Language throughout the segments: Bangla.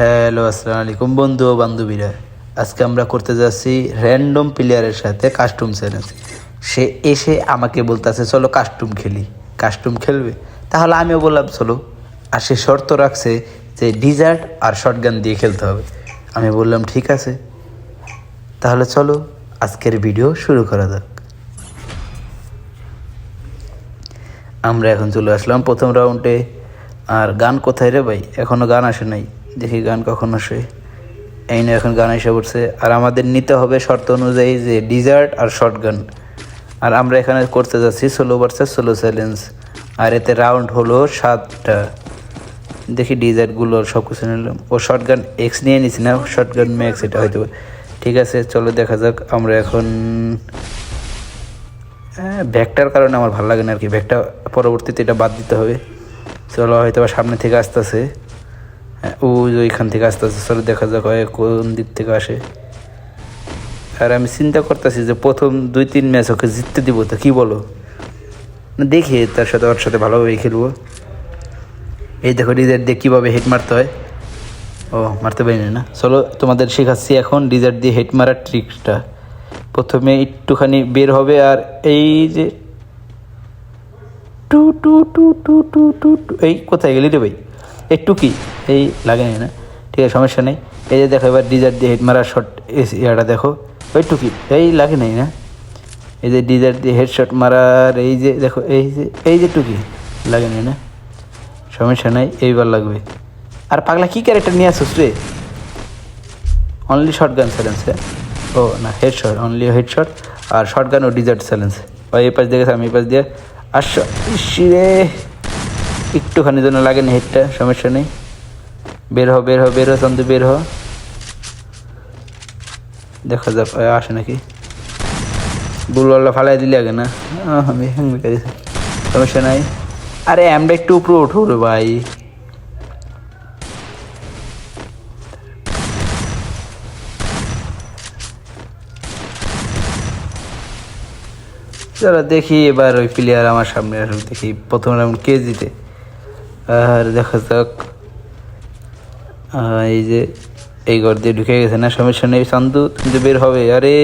হ্যালো, আসসালামু আলাইকুম বন্ধু ও বান্ধবীরা। আজকে আমরা করতে যাচ্ছি র্যান্ডম প্লেয়ারের সাথে কাস্টম চ্যালেঞ্জ। সে এসে আমাকে বলতেছে চলো কাস্টম খেলি। কাস্টম খেলবে, তাহলে আমিও বললাম চলো। আর সে শর্ত রাখছে যে ডিজার্ট আর শটগান দিয়ে খেলতে হবে। আমি বললাম ঠিক আছে, তাহলে চলো আজকের ভিডিও শুরু করা যাক। আমরা এখন চলে আসলাম প্রথম রাউন্ডে। আর গান কোথায় রে ভাই? এখনও গান আসে নাই, দেখি গান কখন আসে। এই না, এখন গান এসে পড়ছে। আর আমাদের নিতে হবে শর্ত অনুযায়ী যে ডিজার্ট আর শটগান। আর আমরা এখানে করতে যাচ্ছি সোলো ভার্সেস সোলো চ্যালেঞ্জ। আর এতে রাউন্ড হলো 7টা। দেখি ডিজার্টগুলো সব কিছু নিলাম। ও শটগান এক্স নিয়ে নিছি না, শটগান ম্যাক্স এটা হয়তো। ঠিক আছে, চলো দেখা যাক। আমরা এখন ব্যাগটার কারণে আমার ভালো লাগে না আর কি, ব্যাগটা পরবর্তীতে এটা বাদ দিতে হবে। চলো, হয়তো বা সামনে থেকে আসতেছে। হ্যাঁ, ওইখান থেকে আসতেছে। চলো দেখা যাক কোন দিক থেকে আসে। আর আমি চিন্তা করতেছি যে প্রথম 2-3 ম্যাচ ওকে জিততে দিব, তো কী বলো? দেখি তার সাথে ওর সাথে ভালোভাবেই খেলবো। এই দেখো ডিজার্ট দিয়ে কীভাবে হেড মারতে হয়। ও, মারতে পারিনি না। চলো তোমাদের শেখাচ্ছি এখন ডিজার্ট দিয়ে হেড মারার ট্রিকটা। প্রথমে একটুখানি বের হবে, আর এই যে টু টু টু টু টু টু টু, এই কোথায় গেলি রে ভাই? একটু কি এই লাগে না? ঠিক আছে, সমস্যা নেই। এই যে দেখো এবার ডিজার্ট দিয়ে হেড মারার শট, ইয়াটা দেখো। ওই টুকি এই লাগে নাই না? এই যে ডিজার্ট দিয়ে হেড শট মারার, এই যে দেখো, এই যে টুকি লাগে নাই না? সমস্যা নাই, এইবার লাগবে। আর পাগলা কী ক্যারেক্টার নিয়ে আসছিস রে? Only shotgun challenge. ও না, headshot, only headshot আর শর্ট গান ও ডিজার্ট চ্যালেঞ্জ। ওই এই পাশ দিয়ে গেছে, আমি এই পাশ দিয়ে আসো। ইসিরে একটুখানি জন্য লাগে না হেডটা, সমস্যা নেই। বের হ বের হ বের হ চন্দু, বের হ। দেখা যাক আসে নাকি। বুলওয়ালা ফালাই দিলে আগে না, আমি সমস্যা নাই। আরে আমরা একটু উপরে উঠো রে ভাই। চলো দেখি এবার ওই প্লেয়ার আমার সামনে আসুক, দেখি প্রথম রাউন্ড কে জিতে। আর দেখা যাক। এই যে এই ঘর দিয়ে ঢুকে গেছে না, সমস্যা নেই। চান্দু কিন্তু বের হবে। আরে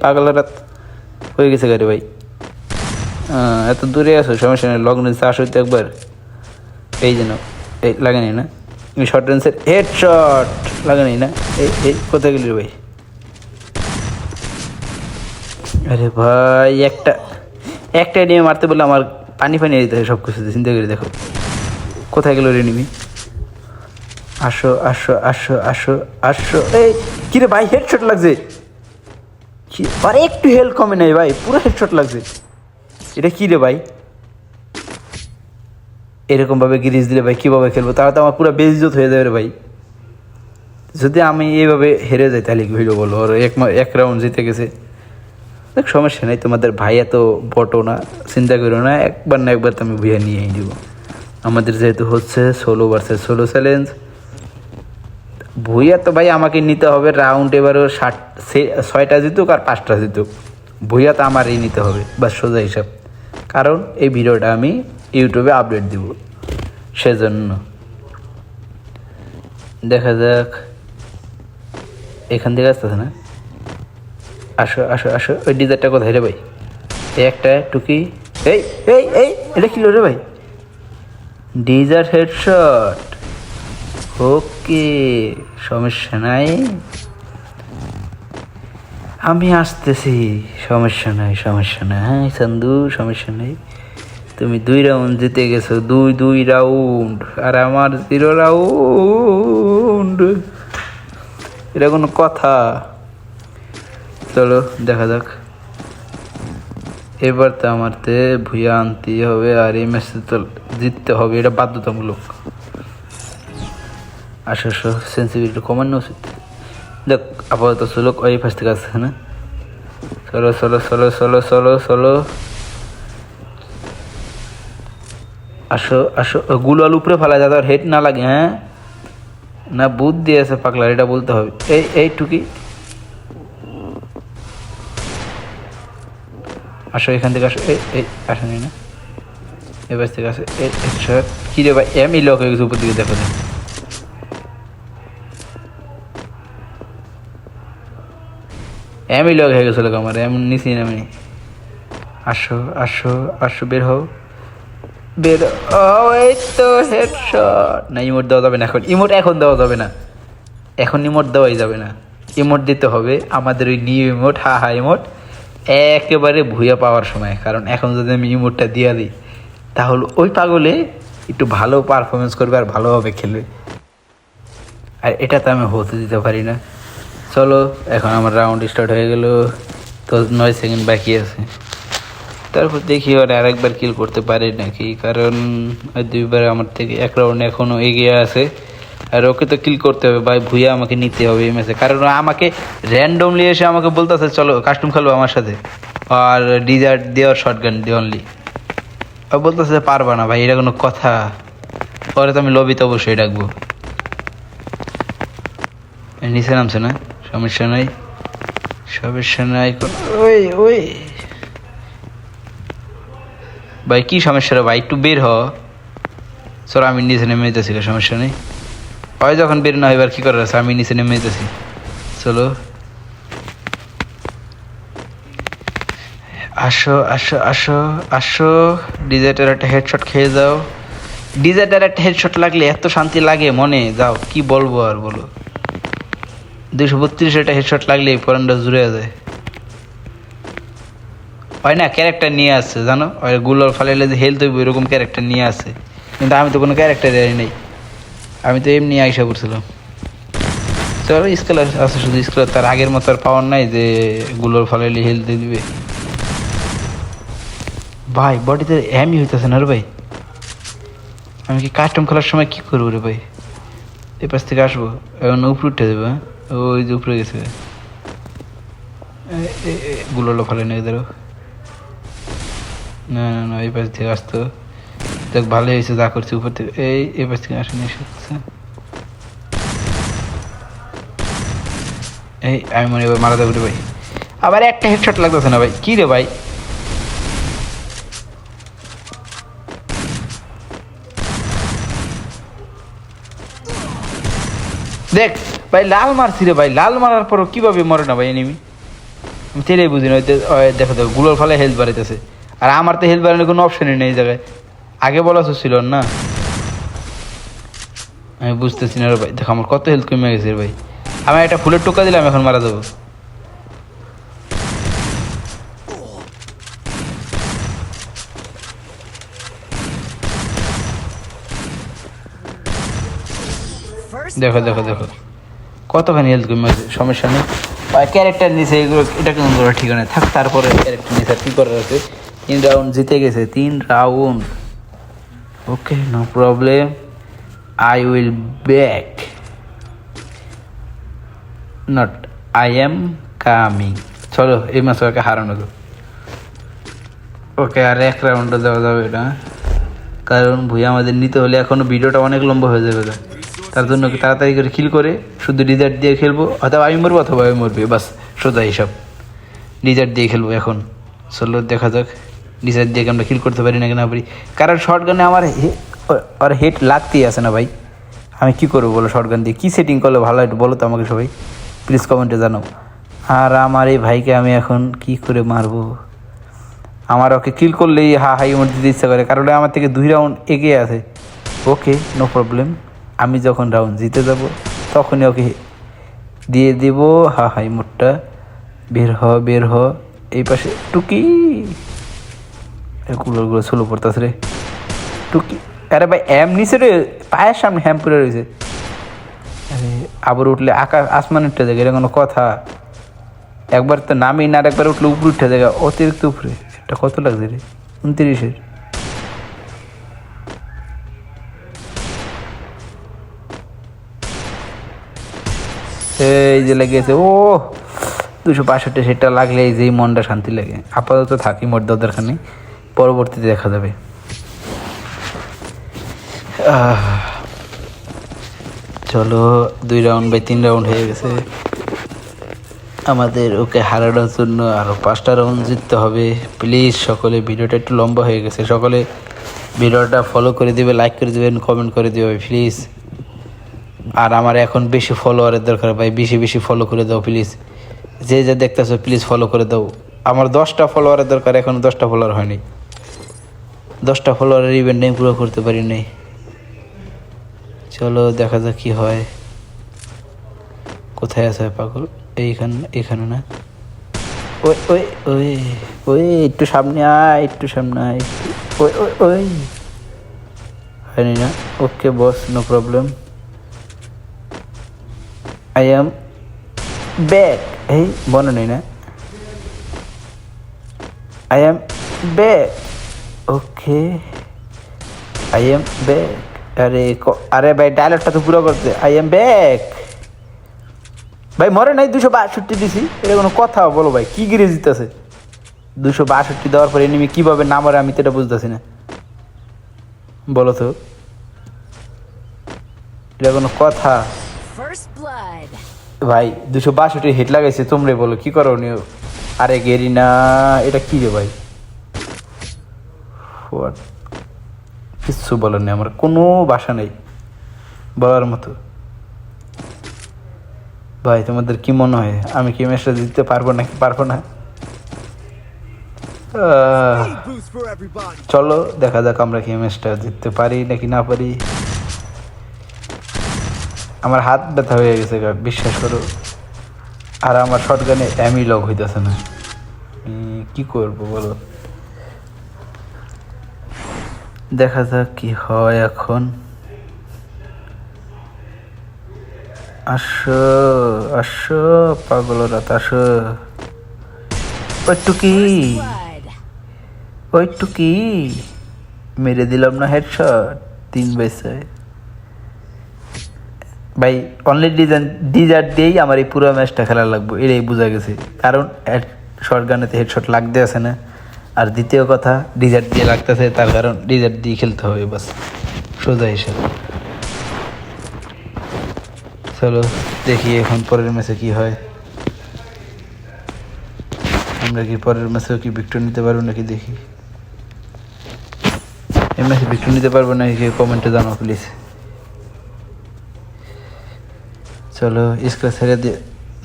পাগলা রাত হয়ে গেছে গাড়ি ভাই। এত দূরে আসো, সমস্যা নেই। লগ্ন চাষ হইতে একবার এই যেন এই লাগে নাই না? শর্ট রেঞ্জের হেড শট লাগে নাই না? এই কোথায় গেলি ভাই? আরে ভাই একটা এনিমি মারতে বললে আমার পানি দিতে হয় সব কিছু। চিন্তা করে দেখো কোথায় গেল রে এনিমি। আসো আসো আসো আসো আসো। এই কিরে ভাই, হেডশট লাগছে। আরে একটু হেলথ কমে নাই ভাই, পুরো হেডশট লাগছে। এটা কী রে ভাই? এরকমভাবে গিরিজ দিলে ভাই কীভাবে খেলবো? তাহলে তো আমার পুরো বেইজ্জত হয়ে যাবে রে ভাই। যদি আমি এইভাবে হেরে যাই তাহলে কি হইলো বলো? আর এক রাউন্ড জিতে গেছে। দেখ সমস্যা নেই, তোমাদের ভাই এত বটো না, চিন্তা করো না। একবার না একবার তো আমি ভুয়া নিয়েই দিব। আমাদের যেহেতু হচ্ছে solo versus solo challenge, Bhuiya তো ভাই আমাকে নিতে হবে। রাউন্ড এবারও 6টা জিতুক আর 5টা জিতুক, ভুইয়া তো আমারই নিতে হবে, বাস সোজা হিসাব। কারণ এই ভিডিওটা আমি ইউটিউবে আপলোড দিব, সেজন্য। দেখা যাক এখান থেকে আসতেছে না। আসো আসো আসো। ওই ডিজারটা কোথায় রে ভাই? এই একটা টুকি। এই এই এই এটা ছিল রে ভাই, ডিজার হেডশট। ওকে, সমস্যা নাই, আমি আসতেছি। সমস্যা নাই সমস্যা নাই, হ্যাঁ চান্দু, সমস্যা নেই। তুমি 2 রাউন্ড জিতে গেছো, 2 রাউন্ড, আর আমার 0 রাউন্ড। এটা কোনো কথা? চলো দেখা যাক। এবার তো আমারতে ভুইয়া আনতেই হবে, আর এই ম্যাচে তো জিততে হবে, এটা বাধ্যতামূলক। আসো সেন্সিটিভিটি কমানো উচিত। দেখ আপাতত চলো, ওই ফার্স্ট থেকে আসছে না। চলো চলো চলো চলো চলো চলো আসো আসো। গুলাল উপরে ফেলা যাতে আর হেড না লাগে। হ্যাঁ না, বুদ্ধি আছে পাগলা, এটা বলতে হবে। এই টুকি আসো, এখান থেকে আসো। এই আসেনি না, এবার থেকে আসো। কী রে ভাই, এমই লক হয়ে গেছে উপর দিকে, দেখো। এমই লগ হয়ে গেছিল আমার, এমন নিছি না আমি। আসো আসো আসো, বের হও বের। এই তো হেডশট। না, ইমোট দেওয়া যাবে না এখন, ইমোট এখন দেওয়া যাবে না, এখন ইমোট দেওয়াই যাবে না। ইমোট দিতে হবে আমাদের ওই নিউ ইমোট, হা হা ইমোট, একেবারে ভুইয়া পাওয়ার সময়। কারণ এখন যদি আমি ইমোটটা দিয়ে দিই তাহলে ওই পাগলে একটু ভালো পারফরমেন্স করবে আর ভালোভাবে খেলবে, আর এটা তো আমি হতে দিতে পারি না। চলো এখন আমার রাউন্ড স্টার্ট হয়ে গেল, তো 9 সেকেন্ড বাকি আছে। তারপর দেখি ওরা আরেকবার কিল করতে পারে নাকি, কারণ ওই 2বার আমার থেকে 1 রাউন্ড এখনও এগিয়ে আছে। আর ওকে তো কিল করতে হবে ভাই, ভুইয়া আমাকে নিতে হবে এই ম্যাচে, কারণ আমাকে র্যান্ডমলি এসে আমাকে বলতেছে চলো কাস্টম খেলবো আমার সাথে, আর ডিজার্ট দেওয়ার শর্টগান দিয়ে অনলি। ও বলতেছে পারবা না ভাই, এটা কোনো কথা? পরে তো আমি লবিতে অবশ্যই ডাকবো। নিচে নামছে না, সমস্যা নাই সমস্যা নাই। ওই ওই ভাই কি সমস্যা রে ভাই, একটু বের হ। চলো আমি নিচে নেমে যেতেছি, সমস্যা নেই। হয় যখন বের না এবার কি করার আছে, আমি নিচে নেমে যেতেছি। চলো আসো আসো আসো আসো, ডিজার্টের একটা হেডশট খেয়ে যাও। ডিজার্টের একটা হেডশট লাগলে এত শান্তি লাগে মনে, যাও কি বলবো আর বলো। 232 একটা হেডশট লাগলে পরানটা জুড়ে যায়। হয় না, ক্যারেক্টার নিয়ে আসছে জানো, ওই গুলোর ফালাইলে যে হেলথ হইব এরকম ক্যারেক্টার নিয়ে আসছে, কিন্তু আমি তো কোনো ক্যারেক্টারই নেই, আমি তো এমনি আইসা করছিলাম। চলো স্কেলার আছে, শুধু স্কেলার, তার আগের মতো আর পাওয়ার নাই যে গুলোর ফালাইলে হেলথ দিয়ে দিবে। ভাই বডিতে হ্যামই হইতেছে না রে ভাই, আমি কি কাস্টম খেলার সময় কি করবো রে ভাই? এই পাশ থেকে আসবো, এখন উপরে উঠে দেবো। হ্যাঁ ওই যে উপরে গেছে, গুলো ফালাই নিয়ে ধরো। না না না, এই পাশ থেকে আসতো, দেখ ভালোই হয়েছে যা করছি, উপর থেকে এই পাশ থেকে আসেনি। এই আমি মনে হয় মারা যাবো রে ভাই, আবার একটা হেডশট লাগতেছে না ভাই, কি রে ভাই? দেখ ভাই লাল মারছি রে ভাই, লাল মারার পরও কিভাবে মরে না ভাই এনিমি, আমি তেলেই বুঝি না। দেখো দেখো গুলোর ফলে হেলথ বাড়াইতেছে, আর আমার তো হেলথ বাড়ানোর কোনো অপশনই নেই এই জায়গায়, আগে বলা ছিল না। আমি বুঝতেছি না রে ভাই, দেখো আমার কত হেলথ কমে গেছে রে ভাই, আমি একটা ফুলের টোকা দিলাম এখন মারা যাবো। দেখো দেখো দেখো কতখানি হেলথ কমে গেছে, সমস্যা নেই ভাই, ক্যারেক্টার নিচে এগুলো, এটা কোনো করার ঠিকানা থাক, তারপরে ক্যারেক্টার নিচে কী করার আছে। 3 রাউন্ড জিতে গেছে, 3 round, okay no problem, I will back, not I am coming. চলো এই মাসে ওকে হারানো যাবে, ওকে আর 1 রাউন্ডে দেওয়া যাবে এটা, কারণ ভুইয়া আমাদের নিতে হলে এখনও ভিডিওটা অনেক লম্বা হয়ে যাবে, তার জন্য তাড়াতাড়ি করে কিল করে শুধু ডিজার্ট দিয়ে খেলবো, অথবা আমি মরবো অথবা আমি মরবে, বাস সোজা হিসাব, ডিজার্ট দিয়ে খেলবো এখন। চলো দেখা যাক ডিজার্ট দিয়ে আমরা কিল করতে পারি না না পারি, কারণ শর্ট গানে আমার আর হেড লাগতেই আছে না ভাই, আমি কি করবো বলো? শর্ট গান দিয়ে কী সেটিং করলে ভালো একটু বলো তো আমাকে সবাই, প্লিজ কমেন্টে জানাও। আর আমার এই ভাইকে আমি এখন কি করে মারবো? আমার ওকে কিল করলেই হাই ইমোট দিতে ইচ্ছা করে, কারণ আমার থেকে 2 রাউন্ড এগিয়ে আছে। ওকে নো প্রবলেম, আমি যখন রাউন্ড জিতে যাব তখনই ওকে দিয়ে দেব হাই ইমোটটা। বের হ বের হ, এই পাশে টুকি, কুলোরগুলো স্লো পড়তেছে রে টুকি। আরে ভাই এম নিচে রে, পায়ের সামনে হ্যাম পড়ে রয়েছে। আরে আবার উঠলে আকাশ আসমান উঠে যায়, এটা কোনো কথা? একবার তো নামি না, একবার উঠলে উপরে উঠে যায়, অতিরিক্ত উপরে। এটা কত লাগছে রে? 29-এর। এই যে লেগেছে, ও 265 সেটা লাগলে এই যে মনটা শান্তি লাগে। আপাতত থাকি মোট দরকার নেই, পরবর্তীতে দেখা যাবে। চলো 2 রাউন্ড বাই 3 রাউন্ড হয়ে গেছে আমাদের, ওকে হারানোর জন্য আরও 5টা রাউন্ড জিততে হবে। প্লিজ সকলে, ভিডিওটা একটু লম্বা হয়ে গেছে, সকলে ভিডিওটা ফলো করে দেবে, লাইক করে দেবেন, কমেন্ট করে দেবে প্লিজ। আর আমার এখন বেশি ফলোয়ারের দরকার ভাই, বেশি বেশি ফলো করে দাও প্লিজ, যে যে দেখতেছো প্লিজ ফলো করে দাও। আমার 10টা ফলোয়ারের দরকার, এখন 10টা ফলোয়ার হয়নি। 10টা ফলোয়ারের ইভেন্ট নেই, পুরো করতে পারি নাই। চলো দেখা যাক কি হয়। কোথায় আছে পাগল? এখানে না। ওই ওই ওই ওই একটু সামনে আয়, একটু সামনে আয়। ওই ওই ওই হয়নি না? Okay boss, no problem. I am back. এই মনে নেই না? I am back. Okay, I am back. আরে ভাই ডায়লগটা তো পুরো করতে। আই এম ব্যাক ভাই, মরে নাই। 262 দিছি, এটা কোনো কথা? বলো ভাই, কি গিরে জিতেছে? 262 দেওয়ার পরে এনিমি কীভাবে না মরে, আমি তো এটা বুঝতেছি না। বলো তো, এটা কোনো কথা? ভাই 262 হিট লাগাইছে, তোমরাই বলো কি করো নিও। আরে গেরি না, এটা কি রে ভাই? কিচ্ছু বলার নেই, আমার কোনো ভাষা নেই বলার মতো। ভাই তোমাদের কি মনে হয় আমি কি ম্যাচটা জিততে পারবো নাকি পারবো না? চলো দেখা যাক আমরা কি ম্যাচটা জিততে পারি নাকি না পারি। আমার হাত ব্যথা হয়ে গেছে বিশ্বাস করো, আর আমার শটগানে এমই লক হইতেছে না। কি করবো বলো? দেখা যাক কি হয় এখন। আসো আসো পাগলরা, আসো। ওইটু কি মেরে দিলাম না হেডশট? 3/6 ভাই। অনলি ডিজার্ট দিয়েই আমার এই পুরো ম্যাচটা খেলা লাগবে, এটাই বোঝা গেছে। কারণ শর্ট গানেতে হেডশট লাগতে আছে না, আর দ্বিতীয় কথা ডিজার্ট দিয়ে লাগতেছে, তার কারণ ডিজার্ট দিয়ে খেলতে হবে, বাস সোজা হিসাব। চলো দেখি এখন পরের ম্যাচে কি হয়। আমরা কি পরের ম্যাচেও কি ভিক্টর নিতে পারবো নাকি দেখি। এই ম্যাচে ভিক্টর নিতে পারবো নাকি কমেন্টে জানাও প্লিজ। চলো স্কোর ছেড়ে দিয়ে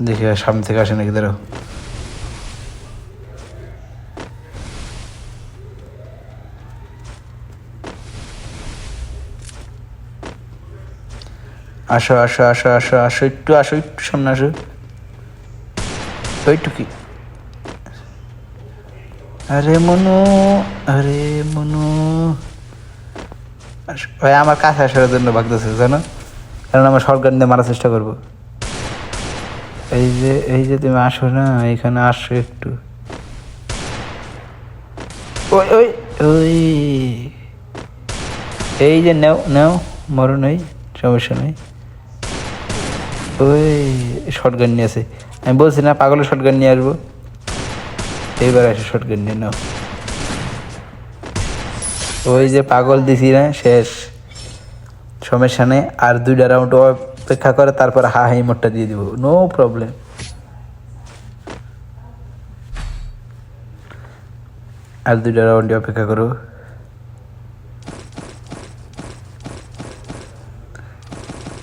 দেখি সামনে থেকে আসে নাকি। দাঁড়াও, আসো আসো আসো আসো আসো, একটু আসো, একটু সামনে আসো। ওইটু কি? আরে মনু, আরে মনু ভাই, আমার কাছে আসার জন্য ভাগতেছে জানো, কারণ আমার শর্টগান দিয়ে মারার চেষ্টা করবো। এই যে তুমি আসো না, এখানে আসো একটু। ওই ওই ওই এই যে নেও নেও, মরো নেই, সমস্যা নেই। ওই শর্টগান নিয়ে আসে, আমি বলছি না পাগলের শর্টগান নিয়ে আসবো। এইবার আসে শর্টগান নিয়ে নাও। ওই যে পাগল দিছি না, শেষ, সমস্যা নেই। আর 2টা রাউন্ড অপেক্ষা করে, তারপর হাই মোটটা দিয়ে দিব, নো প্রবলেম। আর 2টা রাউন্ডে অপেক্ষা করো।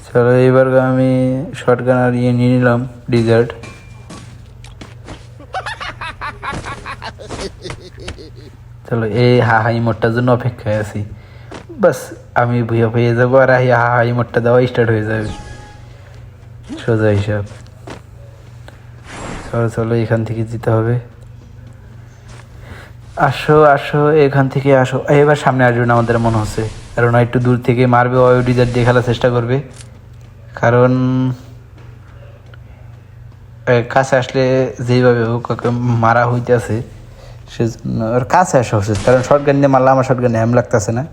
চলো এবার আমি শর্টগান আর নিয়ে নিলাম ডিজার্ট। চলো এই হাই মোটটার জন্য অপেক্ষায় আছি, বাস আমি ভুয়া পেয়ে যাবো, আর হাই মোটটা দেওয়া স্টার্ট হয়ে যাবে, সোজা হিসাব। চলো চলো এখান থেকে যেতে হবে। আসো আসো এখান থেকে আসো। এবার সামনে আসবে না আমাদের মনে হচ্ছে, কারণ একটু দূর থেকে মারবে, ওই ডিজার্ট দিয়ে খেলার চেষ্টা করবে। কারণ কাছে আসলে যেইভাবে হোক মারা হইতেছে, সেজন্য ওর কাছে আসা উচিত। কারণ শর্টগান দিয়ে মারলে আমার শর্টগানে হ্যাম লাগতেছে না,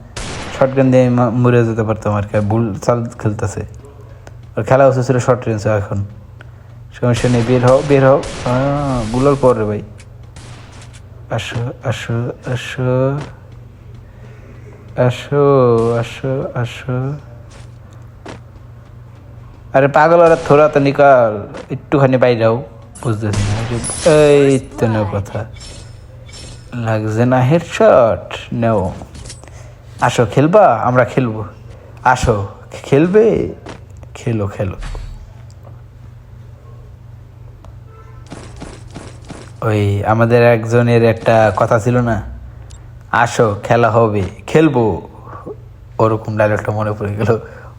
শর্টগান দিয়ে মরে যেতে পারতাম আর কি। ভুল চাল খেলতেছে, ওর খেলা উচিত ছিল শর্ট রেঞ্জ। এখন সমস্যা নেই, বের হও বের হও। গুলোর পরে ভাই, আসো আসো আসো আসো আসো আসো। আরে পাগল, আর থোড়া তো নিকাল, একটুখানি বাইরেও বুঝতেছি না। এই তো নেও কথা, লাগছে না হেডশট, নেও। আসো খেলবা, আমরা খেলবো, আসো খেলবে, খেলো খেলো। ওই আমাদের একজনের একটা কথা ছিল না, আসো খেলা হবে খেলবো, ওরকম ডায়লগটা মনে পড়ে গেল।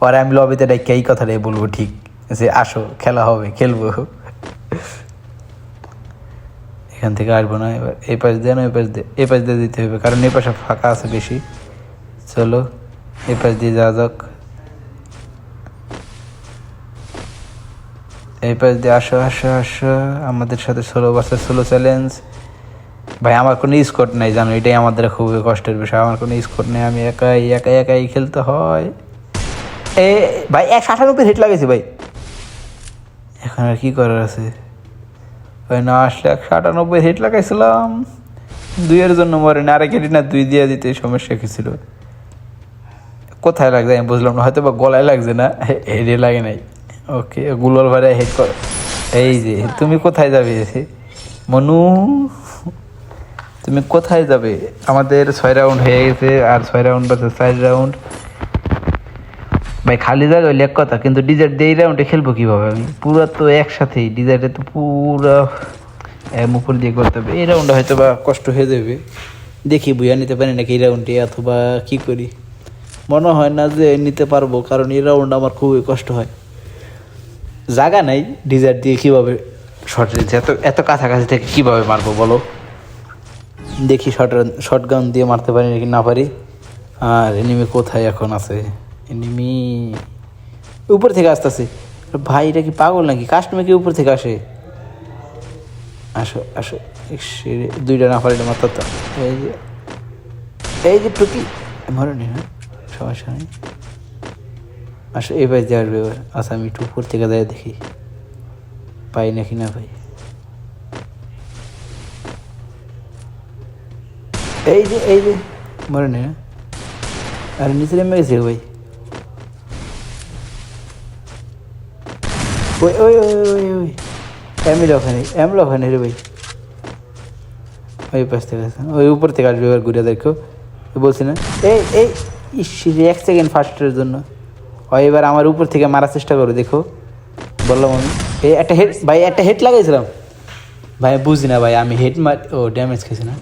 আর আমি লবিতে ডাইকা এই কথাটাই বলবো ঠিক, যে আসো খেলা হবে খেলবো। এখান থেকে আসবো না, এবার এই পাশ দিয়ে না, এই পাশ দিয়ে দিতে হবে, কারণ এই পাশে ফাঁকা আছে বেশি। চলো এই পাশ দিয়ে যাওয়া যাক, এই পাশ দিয়ে আসো আসো আসো আমাদের সাথে 16 চ্যালেঞ্জ। ভাই আমার কোনো স্কোর নাই জানো, এটাই আমাদের খুবই কষ্টের বিষয়, আমার কোনো স্কোর নেই, আমি একাই একাই একাই খেলতে হয়। এ ভাই 198 হিট লাগাইছি ভাই, এখন আর কি করার আছে ভাই, না আসলে 198 হিট লাগাইছিলাম, 2-এর জন্য মরে না, আরেক হিট না 2 দিয়ে দিতে সমস্যা কি ছিল। কোথায় লাগছে আমি বুঝলাম না, হয়তো বা গলায় লাগছে না, হেডে লাগে নাই। ওকে গুলোর ভাড়া হেড কর। এই যে তুমি কোথায় যাবে মনু, তুমি কোথায় যাবে? আমাদের 6 রাউন্ড হয়ে গেছে, আর 6 রাউন্ড বাজে 4 রাউন্ড। ভাই খালি জায়গা হইলে এক কথা, কিন্তু ডিজার্ট দিয়ে এই রাউন্ডে খেলবো কীভাবে আমি? পুরো তো একসাথেই ডিজার্টে তো পুরো উপর দিয়ে করতে হবে, এই রাউন্ডে হয়তো বা কষ্ট হয়ে যাবে, দেখি বুঝা নিতে পারি নাকি এই রাউন্ডে, অথবা কী করি। মনে হয় না যে নিতে পারবো, কারণ এই রাউন্ড আমার খুবই কষ্ট হয়, জায়গা নাই ডিজার্ট দিয়ে কীভাবে শর্ট রেঞ্জ এত এত কাছাকাছি থেকে কীভাবে মারবো বলো। দেখি শর্ট গান দিয়ে মারতে পারি নাকি না পারি। আর এনিমি কোথায় এখন আছে? এনিমি উপর থেকে আসতেছে। ভাই এটা কি পাগল নাকি? কাস্টমার কি উপর থেকে আসে? আসো আসো, 2টা না পারি মাত্র তো। এই যে টুকি মরণি, হ্যাঁ সমস্যা নেই, আসো এই পাশ দিয়ে আসবে এবার। আচ্ছা আমি একটু উপর থেকে যাই দেখি পাই নাকি না পাই। এই যে মরণি, হ্যাঁ আরে নিচে নেমে গেছে ভাই। ওই ওই ওই ওই ওই ওখানে রে ভাই, ওই পাশ থেকে আসে, ওই উপর থেকে আসবে এবার ঘুরে দেখো, বলছি না। এই 1 সেকেন্ড ফার্স্টের জন্য হয়, এবার আমার উপর থেকে মারার চেষ্টা করো, দেখো বললাম আমি। এই একটা হেড ভাই, একটা হেড লাগাইছিলাম ভাই, বুঝি না ভাই আমি হেড ও ড্যামেজ খেয়েছি না,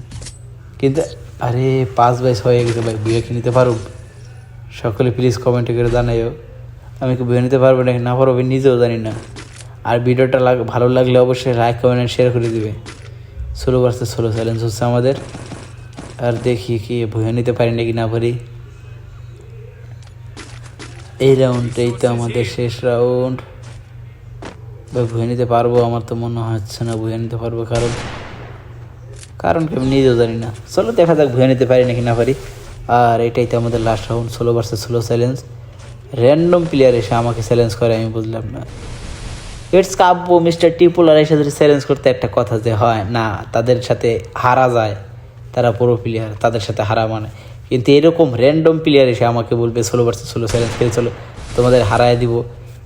কিন্তু আরে 5/6 হয়ে গেছে ভাই, বুয়ে কি নিতে পারো? সকলে প্লিজ কমেন্টে করে জানাইও, আমি কি বুয়ে নিতে পারবো নাকি না পারবো নিজেও জানি না। আর ভিডিওটা ভালো লাগলে অবশ্যই লাইক কমেন্ট শেয়ার করে দিবে। 16 চ্যালেঞ্জ হচ্ছে আমাদের, আর দেখি কি বুয়ে নিতে পারি নাকি না পারি। এই রাউন্ডটাই তো আমাদের শেষ রাউন্ড, বুয়ে নিতে পারবো আমার তো মনে হচ্ছে না বুয়ে নিতে পারবো, কারণ কি আমি নিজেও জানি না। চলো দেখা যাক বুয়ে নিতে পারি নাকি না পারি। আর এটাই তো আমাদের last round, 16 challenge. Random player এসে আমাকে চ্যালেঞ্জ করে, আমি বুঝলাম না। ইটস কাব্য মিস্টার টিপুলার সাথে চ্যালেঞ্জ করতে একটা কথা যে হয় না, তাদের সাথে হারা যায়, তারা পুরো প্লেয়ার, তাদের সাথে হারা মানে। কিন্তু এরকম র্যান্ডম প্লেয়ার এসে আমাকে বলবে 16 চ্যালেঞ্জ খেলে চলো তোমাদের হারায় দিব,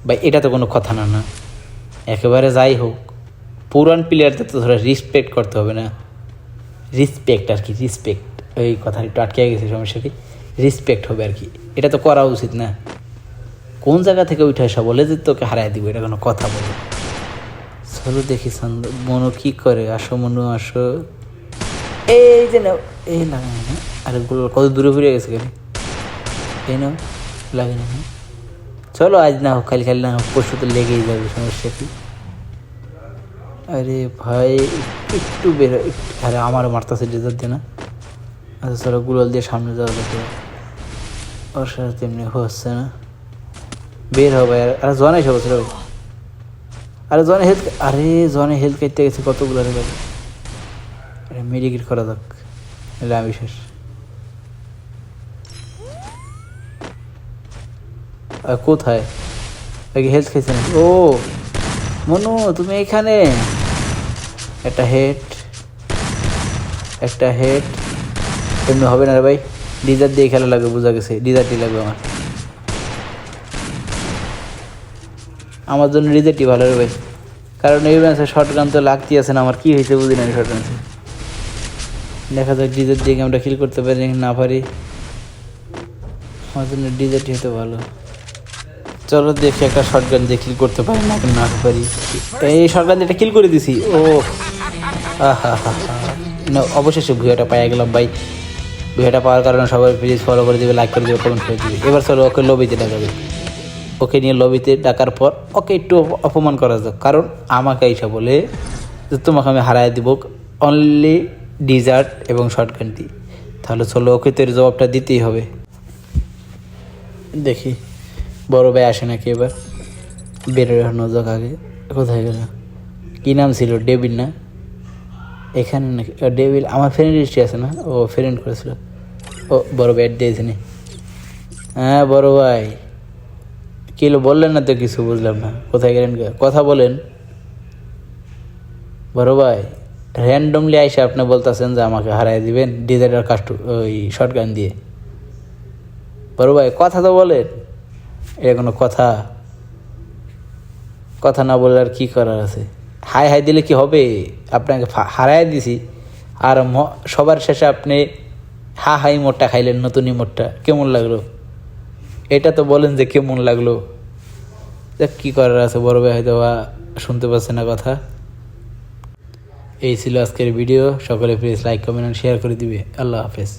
বা এটা তো কোনো কথা না। একেবারে যাই হোক, পুরান প্লেয়ারদের তো ধরো রেসপেক্ট করতে হবে না, রেসপেক্ট আর কি, রেসপেক্ট, ওই কথা একটু আটকে গেছে সমস্যাটি, রেসপেক্ট হবে আর কি, এটা তো করা উচিত না। কোন জায়গা থেকে উঠে আসা বলে যে তোকে হারাই দিব, এটা কোনো কথা বলে? চলো দেখি মনু কি করে, আসো মনু আসো। এই যে নাও, এই লাগে না, আরে কত দূরে ফিরে গেছে কেন, এই নাও লাগে না। চলো আজ না হোক, খালি না হোক, পরশু তো লেগেই যাবে, সমস্যা কি? আরে ভাই একটু বের, আরে আমারও মারতেছে ডিজার দিয়ে না। আচ্ছা চলো গুলাল দিয়ে সামনে যাওয়া যাবে, ওর সাথে তেমনি হচ্ছে না, বের হবে। আরে জনে এসে বলছিল, আরে জনে হেলথ কাটতে গেছে কতগুলো রে ভাই। আরে মেডিকেট করা যাক, এলে আমি শেষ। আর কোথায় হেলথ খেয়েছে নাকি? ও মনু তুমি এখানে, একটা হেড এমনি হবে না রে ভাই, ডিজার দিয়ে খেলা লাগবে, বোঝা গেছে ডিজারটি লাগবে আমার জন্য, ডিজারটি ভালো রে ভাই, কারণ এই ম্যাচে শর্ট গান তো লাগতেই আছে না, আমার কী হয়েছে বুঝি না শর্ট গানছে। দেখা যাক ডিজার দিয়ে আমরা কিল করতে পারি না পারি, আমার জন্য ডিজারটি হতে ভালো। চলো দেখি একটা শর্ট গান দিয়ে কিল করতে পারি না পারি। এই শর্ট গান দিয়ে কিল করে দিছি। ও আহা হা হা, না অবশেষে ভিডিওটা পাই গেলাম ভাই। ভিডিওটা পাওয়ার কারণে সবাই প্লিজ ফলো করে দিবে, লাইক করে দিবে, কমেন্ট করে দিবে। এবার চলো ওকে লবিতে ডাকাবে। ওকে নিয়ে লবিতে ডাকার পর ওকে একটু অপমান করা যাক, কারণ আমাকে এইসব বলে যে তোমাকে আমি হারাই দিব অনলি ডিজার্ট এবং শর্টগান দিয়ে। তাহলে চলো ওকে তো এর জবাবটা দিতেই হবে। দেখি বড় ভাই আসে নাকি এবার, বেরোনো যাক আগে। কোথায় গেল? কী নাম ছিল? ডেভিড না? এখানে নাকি ডেভিল? আমার ফ্রেন্ড লিস্টে আছে না? ও ফ্রেন্ড করেছিল। ও বড় ভাই অ্যাড দিয়েছে নি? হ্যাঁ বড় ভাই, কী হলো বললেন না তো কিছু, বুঝলাম না। কোথায় গেলেন? কথা বলেন বড় ভাই। র্যান্ডমলি আইসে আপনি বলতেছেন যে আমাকে হারাই দিবেন ডিজাইনার ওই শর্টগান দিয়ে। বড় ভাই কথা তো বলেন, এটা কোনো কথা? কথা না বললে আর কী করার আছে? হাই হাই দিলে কি হবে? আপনাকে হারাই দিছি, আর সবার শেষে আপনি হা হাই মোটটা খাইলেন, নতুন মোটটা কেমন লাগলো? এটা তো বলেন যে কেমন লাগলো। দেখ কী করার আছে, বড় ভাই হয়তো বা শুনতে পাচ্ছে না কথা। এই ছিল আজকের ভিডিও। সকলে প্লিজ লাইক কমেন্ট শেয়ার করে দিবে। আল্লাহ হাফেজ।